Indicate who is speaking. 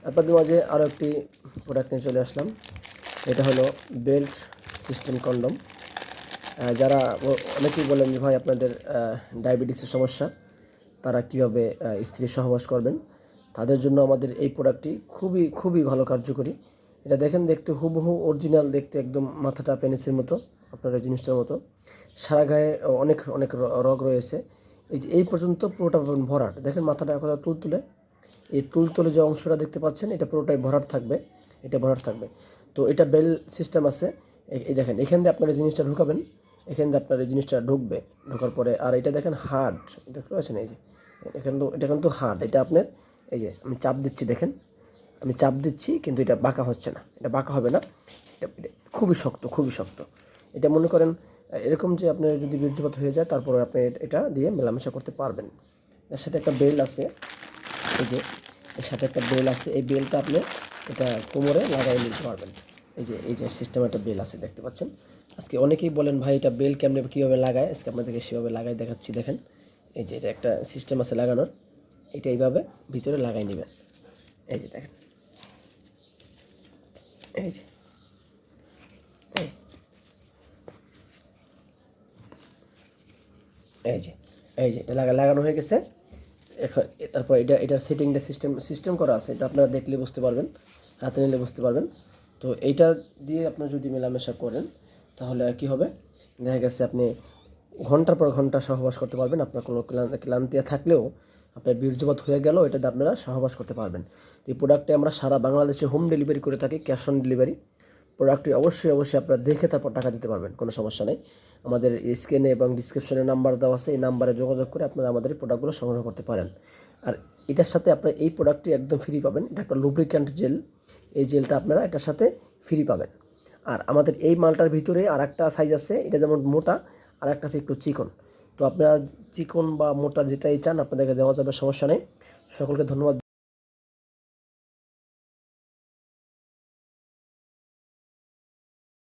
Speaker 1: আপনাদের মাঝে আরও একটি প্রোডাক্ট নিয়ে চলে আসলাম। এটা হলো বেল্ট সিস্টেম কন্ডম। যারা অনেকেই বলেন যে ভাই আপনাদের ডায়াবেটিসের সমস্যা, তারা কীভাবে স্ত্রী সহবাস করবেন, তাদের জন্য আমাদের এই প্রোডাক্টটি খুবই খুবই ভালো কার্যকরী। এটা দেখেন, দেখতে হুবহু অরিজিনাল, দেখতে একদম মাথাটা পেনিসের মতো, আপনার এই জিনিসটার মতো। সারা গায়ে অনেক অনেক রগ রয়েছে। এই যে এই পর্যন্ত পুরোটা ভরাট, দেখেন মাথাটা এখন তুলতুলে, এই তুলতুলে যে অংশটা দেখতে পাচ্ছেন এটা পুরোটাই ভরাট থাকবে, এটা ভরাট থাকবে। তো এটা বেল সিস্টেম আছে। এই দেখেন, এখান দিয়ে আপনার এই জিনিসটা ঢুকাবেন, এখান দিয়ে আপনার এই জিনিসটা ঢুকবে, ঢোকার পরে আর এটা দেখেন হার্ড, দেখতে পাচ্ছেন এই যে এটা কিন্তু হার্ড। এটা আপনার এই যে আমি চাপ দিচ্ছি, দেখেন আমি চাপ দিচ্ছি কিন্তু এটা বাঁকা হচ্ছে না, এটা বাঁকা হবে না। এটা খুবই শক্ত, খুবই শক্ত। এটা মনে করেন এরকম যে আপনার যদি বীর্যপাত হয়ে যায় তারপরে আপনি এটা দিয়ে মেলামেশা করতে পারবেন। এর সাথে একটা বেল আছে, এই যে এর সাথে একটা বেল আছে। এই বেলটা আপনি এটা কোমরে লাগাই নিতে পারবেন। এই যে সিস্টেম একটা বেল আছে, দেখতে পাচ্ছেন। আজকে অনেকেই বলেন ভাই এটা বেল কেমনে কীভাবে লাগায়, আজকে আপনাদেরকে সেভাবে লাগাই দেখাচ্ছি। দেখেন এই যে এটা একটা সিস্টেম আছে লাগানোর, এটা এইভাবে ভিতরে লাগাই নেবেন। এই যে দেখেন, এই যে এই এই যে এই যে এটা লাগানো হয়ে গেছে। এখন তারপর এটার সেটিংটা সিস্টেম করা আছে, এটা আপনারা দেখলে বুঝতে পারবেন, হাতে নিলে বুঝতে পারবেন। তো এইটা দিয়ে আপনারা যদি মেলামেশা করেন তাহলে কী হবে, দেখা গেছে আপনি ঘন্টার পর ঘন্টা সহবাস করতে পারবেন। আপনার কোনো ক্লান্তি থাকলেও আপনার বীর্যপাত হয়ে গেলেও এটাতে আপনারা সহবাস করতে পারবেন। তো এই প্রোডাক্টে আমরা সারা বাংলাদেশে হোম ডেলিভারি করে থাকি, ক্যাশ অন ডেলিভারি। প্রোডাক্টটি অবশ্যই আপনারা দেখে তারপর টাকা দিতে পারবেন, কোনো সমস্যা নেই। আমাদের স্ক্রিনে এবং ডিসক্রিপশনে নাম্বার দেওয়া আছে, এই নাম্বারে যোগাযোগ করে আপনারা আমাদের এই প্রোডাক্টগুলো সংগ্রহ করতে পারেন। আর এটার সাথে আপনারা এই প্রোডাক্টটি একদম ফ্রি পাবেন। এটা একটা লুব্রিক্যান্ট জেল, এই জেলটা আপনারা এটার সাথে ফ্রি পাবেন। আর আমাদের এই মালটার ভিতরে আর একটা সাইজ আছে, এটা যেমন মোটা, আর একটা আছে একটু চিকন। তো আপনারা চিকন বা মোটা যেটাই চান আপনাদেরকে দেওয়া যাবে, সমস্যা নেই। সকলকে ধন্যবাদ।